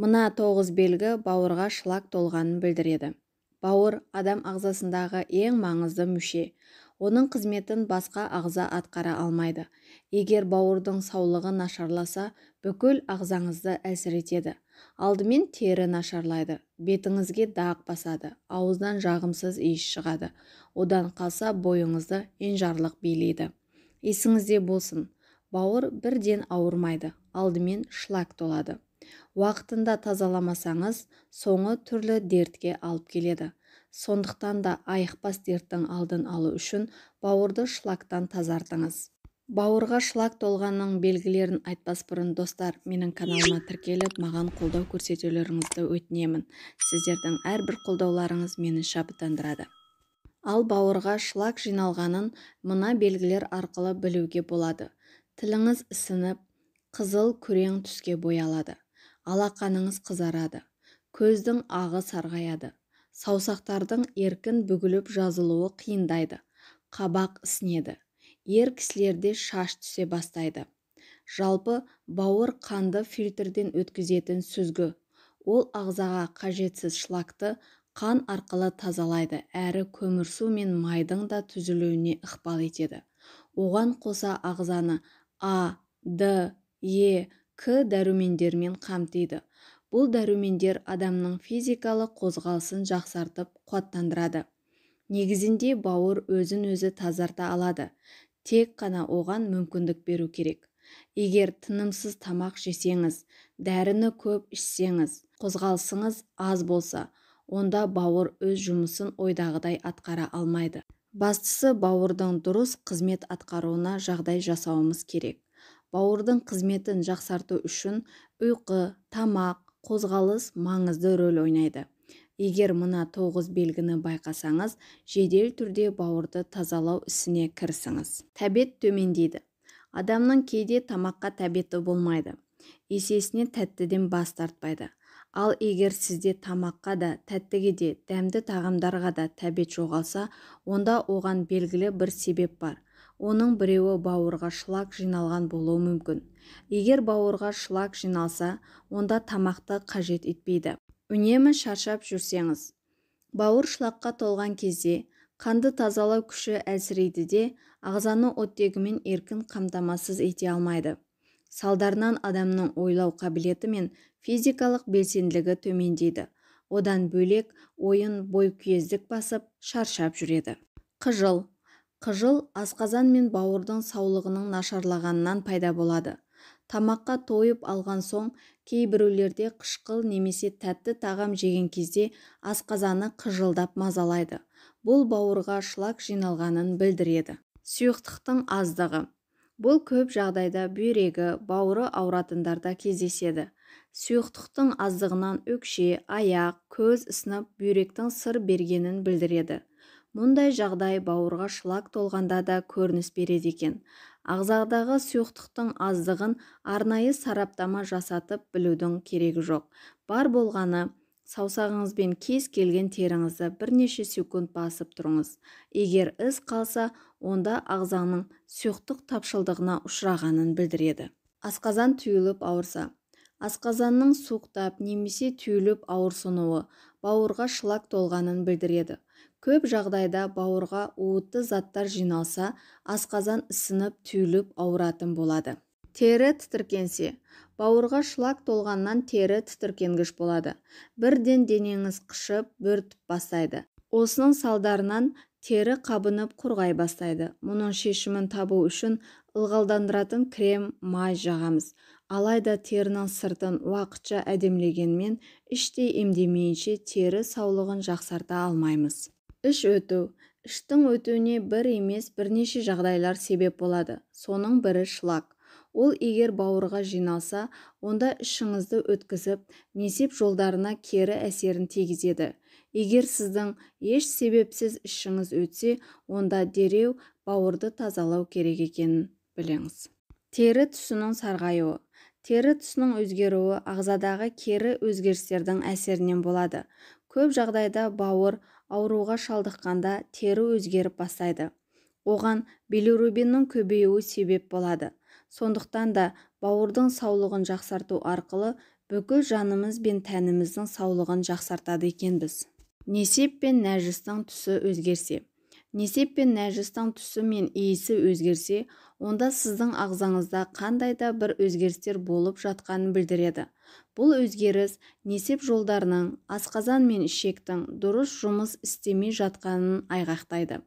Мына 9 белгі бауырға шлак толғанын білдіреді. Бауыр адам ағзасындағы ең маңызды мүше. Оның қызметін басқа ағза атқара алмайды. Егер бауырдың саулығы нашарласа, бүкіл ағзаңызды әлсір етеді. Алдымен тері нашарлайды, бетіңізге дақ басады, ауыздан жағымсыз иіс шығады. Одан қалса бойыңызды енжарлық билейді. Есіңізде болсын, бауыр бірден ауырмайды, алдымен шлак толады. Уақытында тазаламасаңыз, соңы түрлі дертке алып келеді. Сондықтан да айықпас дерттің алдын алу үшін бауырды шлактан тазартыңыз. Бауырға шлак толғанның белгілерін айтпас бұрын достар, менің каналыма тіркеліп, маған қолдау көрсетулеріңізді өтінемін. Сіздердің әрбір қолдауларыңыз мені шабыттандырады. Ал бауырға шлак жиналғанын мына белгілер арқылы білуге болады. Тіліңіз ісініп, қызыл күрең түске боялады. Алақаныңыз қызарады. Көздің ағы сарғаяды. Саусақтардың еркін бүгіліп жазылуы қиындайды. Қабақ ісінеді. Ер кісілерде шаш түсе бастайды. Жалпы бауыр қанды фильтрден өткізетін сүзгі. Ол ағзаға қажетсіз шлакты қан арқылы тазалайды, әрі көмірсу мен майдың да түзілуіне ықпал етеді. Оған қоса ағзаны А, Д, Е, К дәрумендермен қамтиды. Бұл дәрумендер адамның физикалық қозғалысын жақсартып, қуаттандырады. Негізінде бауыр өзін-өзі тазарта алады. Тек қана оған мүмкіндік беру керек. Егер тынымсыз тамақ жесеңіз, дәріні көп ішсеңіз, қозғалысыңыз аз болса, онда бауыр өз жұмысын ойдағыдай атқара алмайды. Бастысы бауырдың дұрыс қызмет атқаруына жағдай жасауымыз керек. Бауырдың қызметін жақсарту үшін ұйқы, тамақ, қозғалыс маңызды рөл ойнайды. Егер мына 9 белгіні байқасаңыз, жедел түрде бауырды тазалау ісіне кірісіңіз. Тәбет төмендейді. Адамның кейде тамаққа тәбеті болмайды. Есесіне тәттіден бас тартпайды. Ал егер сізде тамаққа да, тәттіге де, дәмді тағамдарға да тәбет жоғалса, онда оған белгілі бір себеп бар. Оның біреуі бауырға шлак жиналған болуы мүмкін. Егер бауырға шлак жиналса, онда тамақты қажет етпейді. Үнемі шаршап жүрсеңіз, бауыр шлакқа толған кезде қанды тазалау күші әлсірейді де, ағзаны оттегімен еркін қамтамасыз ете алмайды. Салдарынан адамның ойлау қабілеті мен физикалық белсенділігі төмендейді. Одан бөлек ойын бойкүйездік басып, шаршап жүреді. Қыжыл. Қыжыл асқазан мен бауырдың саулығының нашарлағанынан пайда болады. Тамаққа тойып алған соң, кейбіреулерде қышқыл немесе тәтті тағам жеген кезде асқазаны қыжылдап мазалайды. Бұл бауырға шлак жиналғанын білдіреді. Сұйықтықтың аздығы. Бұл көп жағдайда бүйрегі, бауыры ауыратындарда кездеседі. Сұйықтықтың аздығынан өкше, аяқ, көз ісініп, бүйректің сыр бергенін білдіреді. Мұндай жағдай бауырға шлак толғанда да көрініс береді екен. Ағзадағы сұйықтықтың аздығын арнайы сараптама жасатып білудің керегі жоқ. Бар болғаны, саусағыңызбен кез келген теріңізді бірнеше секунд басып тұрыңыз. Егер із қалса, онда ағзаның сұйықтық тапшылдығына ұшырағанын білдіреді. Асқазан түйіліп ауырса. Асқазанның суықтап немесе түйіліп ауырсынуы бауырға шлак толғанын білдіреді. Көп жағдайда бауырға уытты заттар жиналса, асқазан ісініп түйіліп ауыратын болады. Тері тітіркенсе. Бауырға шлак толғаннан тері тітіркенгіш болады. Бірден денеңіз қышып, бөртіп бастайды. Осының салдарынан тері қабынып құрғай бастайды. Мұның шешімін табу үшін ылғалдандыратын крем, май жағамыз. Алайда терінің сыртын уақытша әдемілегенмен, іштей емдемейінше тері саулығын жақсарта алмаймыз. Іш өту. Іштің өтуіне бір емес бірнеше жағдайлар себеп болады. Соның бірі шлак. Ол егер бауырға жиналса, онда ішіңізді өткізіп, несеп жолдарына кері әсерін тигізеді. Егер сіздің еш себепсіз ішіңіз өтсе, онда дереу бауырды тазалау керек екенін біліңіз. Тері түсінің сарғаюы. Тері түсінің өзгеруі ағзадағы кері өзгерістердің әсерінен болады. Көп жағдайда бауыр ауруға шалдыққанда тері өзгеріп бастайды. Оған билирубиннің көбеюі себеп болады. Сондықтан да бауырдың саулығын жақсарту арқылы бүкіл жанымыз бен тәніміздің саулығын жақсартады екенбіз. Несеп пен нәжістің түсі өзгерсе. Несеп пен нәжістің түсі мен иісі өзгерсе, онда сіздің ағзаңызда қандай да бір өзгерістер болып жатқанын білдіреді. Бұл өзгеріс несеп жолдарының, асқазан мен ішектің дұрыс жұмыс істемей жатқанын айғақтайды.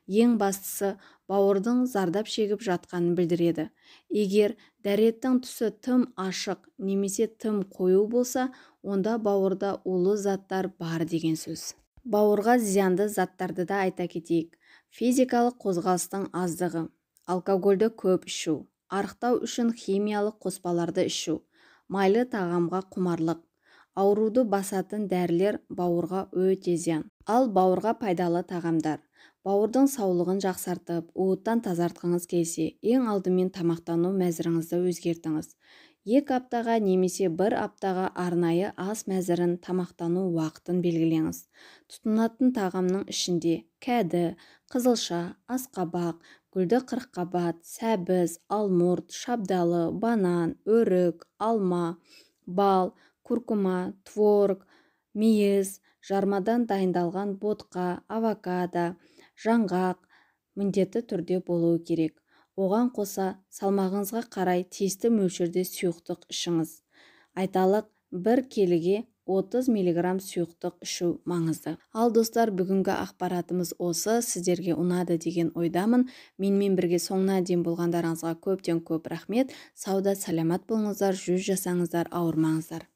Ең бастысы, бауырдың зардап шегіп жатқанын білдіреді. Егер дәреттің түсі тым ашық немесе тым қою болса, онда бауырда улы заттар бар деген сөз. Бауырға зиянды заттарды да айта кетейік. Физикалық қозғалыстың аздығы, алкогольді көп ішу, арықтау үшін химиялық қоспаларды ішу, майлы тағамға құмарлық, ауруды басатын дәрілер бауырға өте зиян. Ал бауырға пайдалы тағамдар. Бауырдың саулығын жақсартып, уыттан тазартқыңыз келсе, ең алдымен тамақтану мәзіріңізді өзгертіңіз. 2 аптаға немесе 1 аптаға арнайы ас мәзірін тамақтану уақытын белгілеңіз. Тұтынатын тағамның ішінде кәді, қызылша, асқабақ, гүлді қырыққабат, сәбіз, алмұрт, шабдалы, банан, өрік, алма, бал, куркума, творог, мейіз, жармадан дайындалған ботқа, авокадо, жаңғақ міндетті түрде болуы керек. Оған қоса салмағыңызға қарай тиісті мөлшерде сұйықтық ішіңіз. Айталық, 1 келіге 30 мг сұйықтық ішу маңызды. Ал достар, бүгінгі ақпаратымыз осы. Сіздерге ұнады деген ойдамын. Менімен бірге соңына дейін болғандарыңызға көптен көп рахмет. Сауда саламат болыңыздар, жүз жасаңыздар, ауырмаңыздар.